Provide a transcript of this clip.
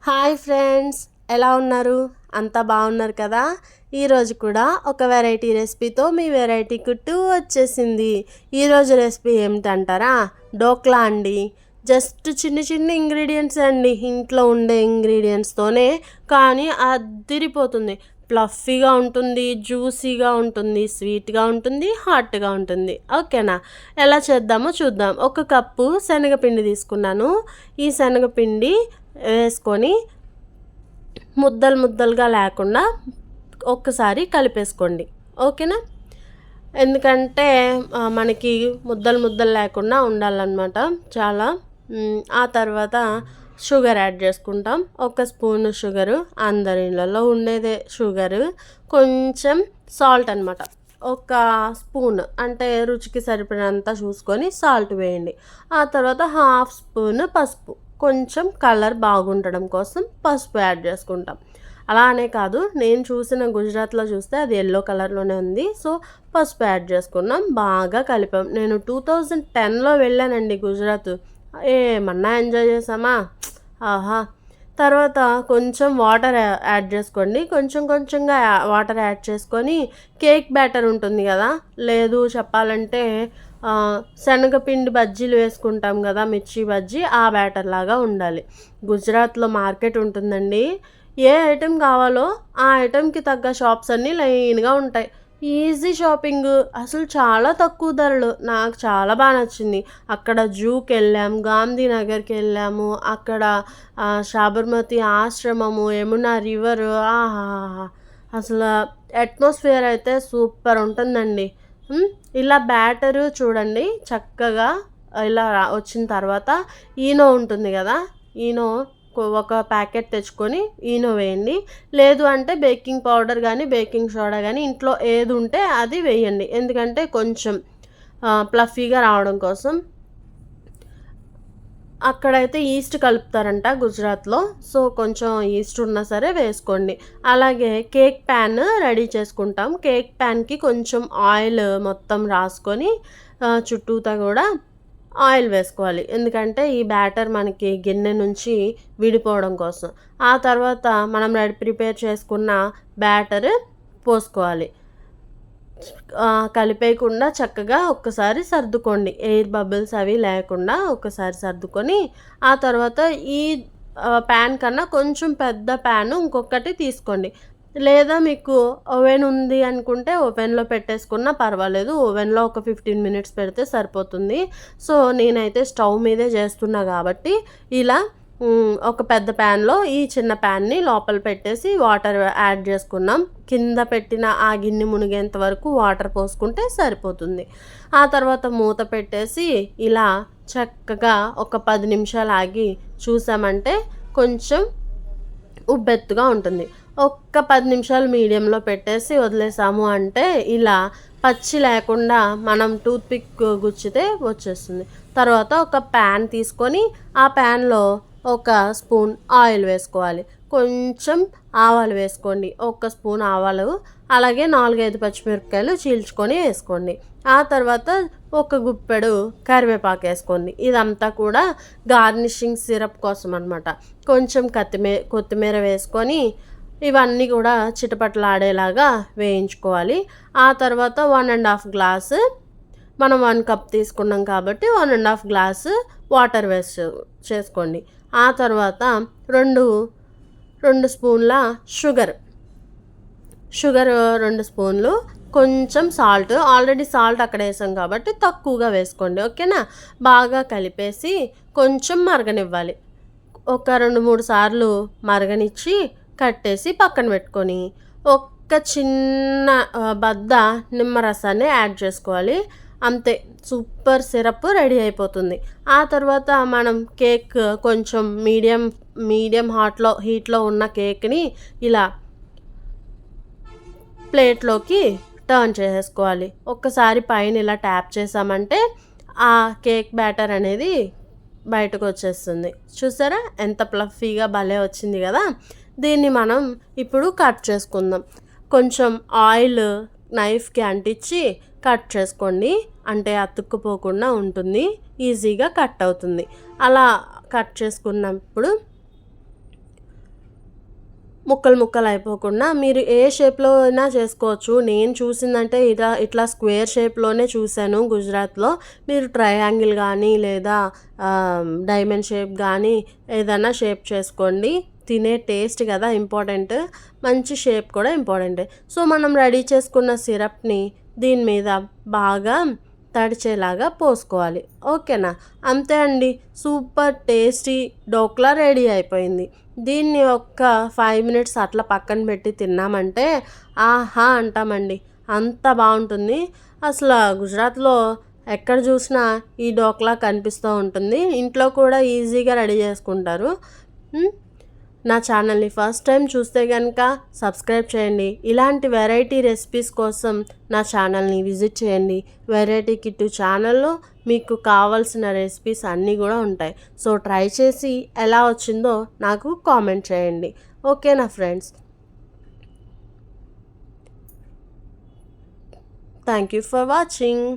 Hi friends, ఎలా ఉన్నారు? అంతా బాగున్నారు కదా? ఈరోజు కూడా ఒక వెరైటీ రెసిపీతో మీ వెరైటీ కుట్టు వచ్చేసింది. ఈరోజు రెసిపీ ఏమిటంటారా? డోక్లా అండి. జస్ట్ చిన్న చిన్న ఇంగ్రీడియంట్స్ అండి, ఇంట్లో ఉండే ఇంగ్రీడియంట్స్తోనే, కానీ అదిరిపోతుంది. ప్లఫీగా ఉంటుంది, జ్యూసీగా ఉంటుంది, స్వీట్గా ఉంటుంది, హాట్గా ఉంటుంది. ఓకేనా? ఎలా చేద్దామో చూద్దాం. 1 కప్పు శనగపిండి తీసుకున్నాను. ఈ శనగపిండి వేసుకొని ముద్దలు ముద్దలుగా లేకుండా ఒక్కసారి కలిపేసుకోండి. ఓకేనా? ఎందుకంటే మనకి ముద్దలు ముద్దలు లేకుండా ఉండాలన్నమాట చాలా. ఆ తర్వాత షుగర్ యాడ్ చేసుకుంటాం. 1 స్పూను షుగరు, అందరి ఇళ్ళల్లో ఉండేదే షుగరు. కొంచెం సాల్ట్ అనమాట, 1 స్పూన్, అంటే రుచికి సరిపడినంత చూసుకొని సాల్ట్ వేయండి. ఆ తర్వాత 1/2 స్పూన్ పసుపు, కొంచెం కలర్ బాగుండడం కోసం పసుపు యాడ్ చేసుకుంటాం. అలా అనే కాదు, నేను చూసిన గుజరాత్లో చూస్తే అది ఎల్లో కలర్లోనే ఉంది. సో పసుపు యాడ్ చేసుకున్నాం, బాగా కలిపాం. నేను 2010లో వెళ్ళానండి గుజరాత్. ఏమన్నా ఎంజాయ్ చేసామా? ఆహా. తర్వాత కొంచెం వాటర్ యాడ్ చేసుకోండి. కొంచెం కొంచెంగా వాటర్ యాడ్ చేసుకొని కేక్ బ్యాటర్ ఉంటుంది కదా, లేదు చెప్పాలంటే శనగపిండి బజ్జీలు వేసుకుంటాం కదా, మిర్చి బజ్జీ, ఆ బ్యాటర్ లాగా ఉండాలి. గుజరాత్లో మార్కెట్ ఉంటుందండి. ఏ ఐటెం కావాలో ఆ ఐటెంకి తగ్గ షాప్స్ అన్నీ లైన్గా ఉంటాయి. ఈజీ షాపింగ్, అసలు చాలా తక్కువ ధరలు. నాకు చాలా బాగా నచ్చింది. అక్కడ జూకి వెళ్ళాము, గాంధీనగర్కి వెళ్ళాము, అక్కడ సాబర్మతి ఆశ్రమము, యమునా రివరు, ఆహా, అసలు అట్మాస్ఫియర్ అయితే సూపర్ ఉంటుందండి. ఇలా బ్యాటరు చూడండి చక్కగా ఇలా వచ్చిన తర్వాత ఈనో ఉంటుంది కదా, ఈనో 1 ప్యాకెట్ తెచ్చుకొని ఈనో వేయండి. లేదు అంటే బేకింగ్ పౌడర్ కానీ బేకింగ్ సోడా కానీ ఇంట్లో ఏది ఉంటే అది వేయండి. ఎందుకంటే కొంచెం ప్లఫీగా రావడం కోసం. అక్కడైతే ఈస్ట్ కలుపుతారంట గుజరాత్లో, సో కొంచెం ఈస్ట్ ఉన్నా సరే వేసుకోండి. అలాగే కేక్ ప్యాన్ రెడీ చేసుకుంటాం. కేక్ ప్యాన్కి కొంచెం ఆయిల్ మొత్తం రాసుకొని చుట్టూతా కూడా ఆయిల్ వేసుకోవాలి. ఎందుకంటే ఈ బ్యాటర్ మనకి గిన్నె నుంచి విడిపోవడం కోసం. ఆ తర్వాత మనం ప్రిపేర్ చేసుకున్న బ్యాటర్ పోసుకోవాలి. కలిపేయకుండా చక్కగా ఒక్కసారి సర్దుకోండి, ఎయిర్ బబుల్స్ అవి లేకుండా ఒక్కసారి సర్దుకొని, ఆ తర్వాత ఈ ప్యాన్ కన్నా కొంచెం పెద్ద ప్యాను ఇంకొకటి తీసుకోండి. లేదా మీకు ఓవెన్ ఉంది అనుకుంటే ఓవెన్లో పెట్టేసుకున్నా పర్వాలేదు. ఓవెన్లో ఒక 15 మినిట్స్ పెడితే సరిపోతుంది. సో నేనైతే స్టవ్ మీదే చేస్తున్నా కాబట్టి ఇలా ఒక పెద్ద ప్యాన్లో ఈ చిన్న ప్యాన్ని లోపల పెట్టేసి వాటర్ యాడ్ చేసుకున్నాం. కింద పెట్టిన ఆ గిన్నె మునిగేంత వరకు వాటర్ పోసుకుంటే సరిపోతుంది. ఆ తర్వాత మూత పెట్టేసి ఇలా చక్కగా ఒక 10 నిమిషాలు ఆగి చూసామంటే కొంచెం ఉబ్బెత్తుగా ఉంటుంది. ఒక్క 10 నిమిషాలు మీడియంలో పెట్టేసి వదిలేసాము అంటే ఇలా పచ్చి లేకుండా మనం టూత్పిక్ గుచ్చితే వచ్చేస్తుంది. తర్వాత ఒక ప్యాన్ తీసుకొని ఆ ప్యాన్లో 1 స్పూన్ ఆయిల్ వేసుకోవాలి. కొంచెం ఆవాలు వేసుకోండి, 1 స్పూన్ ఆవాలు, అలాగే 4-5 పచ్చిమిరపకాయలు చీల్చుకొని వేసుకోండి. ఆ తర్వాత 1 గుప్పెడు కరివేపాకు వేసుకోండి. ఇదంతా కూడా గార్నిషింగ్ సిరప్ కోసం అనమాట. కొంచెం కొత్తిమీర వేసుకొని ఇవన్నీ కూడా చిటపటలాడేలాగా వేయించుకోవాలి. ఆ తర్వాత 1.5 గ్లాసు, మనం 1 కప్ తీసుకున్నాం కాబట్టి 1.5 గ్లాసు వాటర్ చేసుకోండి. ఆ తర్వాత 2 స్పూన్ల షుగర్ 2 స్పూన్లు, కొంచెం సాల్ట్, ఆల్రెడీ సాల్ట్ అక్కడ వేసాం కాబట్టి తక్కువగా వేసుకోండి. ఓకేనా? బాగా కలిపేసి కొంచెం మరగనివ్వాలి. ఒక 2-3 సార్లు మరగనిచ్చి కట్టేసి పక్కన పెట్టుకొని ఒక చిన్న బద్ద నిమ్మరసాన్ని యాడ్ చేసుకోవాలి. అంతే, సూపర్ సిరప్ రెడీ అయిపోతుంది. ఆ తర్వాత మనం కేక్ కొంచెం మీడియం హీట్లో ఉన్న కేక్ని ఇలా ప్లేట్లోకి టర్న్ చేసేసుకోవాలి. ఒక్కసారి పైన ఇలా ట్యాప్ చేసామంటే ఆ కేక్ బ్యాటర్ అనేది బయటకు వచ్చేస్తుంది. చూసారా ఎంత ప్లఫీగా భలే వచ్చింది కదా? దీన్ని మనం ఇప్పుడు కట్ చేసుకుందాం. కొంచెం ఆయిల్ నైఫ్కి అంటించి కట్ చేసుకోండి, అంటే అతుక్కుపోకుండా ఉంటుంది, ఈజీగా కట్ అవుతుంది. అలా కట్ చేసుకున్నప్పుడు ముక్కలు ముక్కలు అయిపోకుండా మీరు ఏ షేప్లో అయినా చేసుకోవచ్చు. నేను చూసిందంటే ఇట్లా స్క్వేర్ షేప్లోనే చూశాను గుజరాత్లో. మీరు ట్రయాంగిల్ కానీ లేదా డైమండ్ షేప్ కానీ ఏదైనా షేప్ చేసుకోండి. తినే టేస్ట్ కదా ఇంపార్టెంట్, మంచి షేప్ కూడా ఇంపార్టెంటే. సో మనం రెడీ చేసుకున్న సిరప్ని దీని మీద బాగా తడిచేలాగా పోసుకోవాలి. ఓకేనా? అంతే అండి, సూపర్ టేస్టీ డోక్లా రెడీ అయిపోయింది. దీన్ని ఒక్క 5 మినిట్స్ అట్లా పక్కన పెట్టి తిన్నామంటే ఆహా అంటామండి, అంత బాగుంటుంది. అసలు గుజరాత్లో ఎక్కడ చూసినా ఈ డోక్లా కనిపిస్తూ ఉంటుంది. ఇంట్లో కూడా ఈజీగా రెడీ చేసుకుంటారు. నా ఛానల్ని ఫస్ట్ టైం చూస్తే కనుక సబ్స్క్రైబ్ చేయండి. ఇలాంటి వెరైటీ రెసిపీస్ కోసం నా ఛానల్ని విజిట్ చేయండి. వెరైటీ కిట్టు ఛానల్లో మీకు కావాల్సిన రెసిపీస్ అన్నీ కూడా ఉంటాయి. సో ట్రై చేసి ఎలా వచ్చిందో నాకు కామెంట్ చేయండి. ఓకేనా friends? Thank you for watching.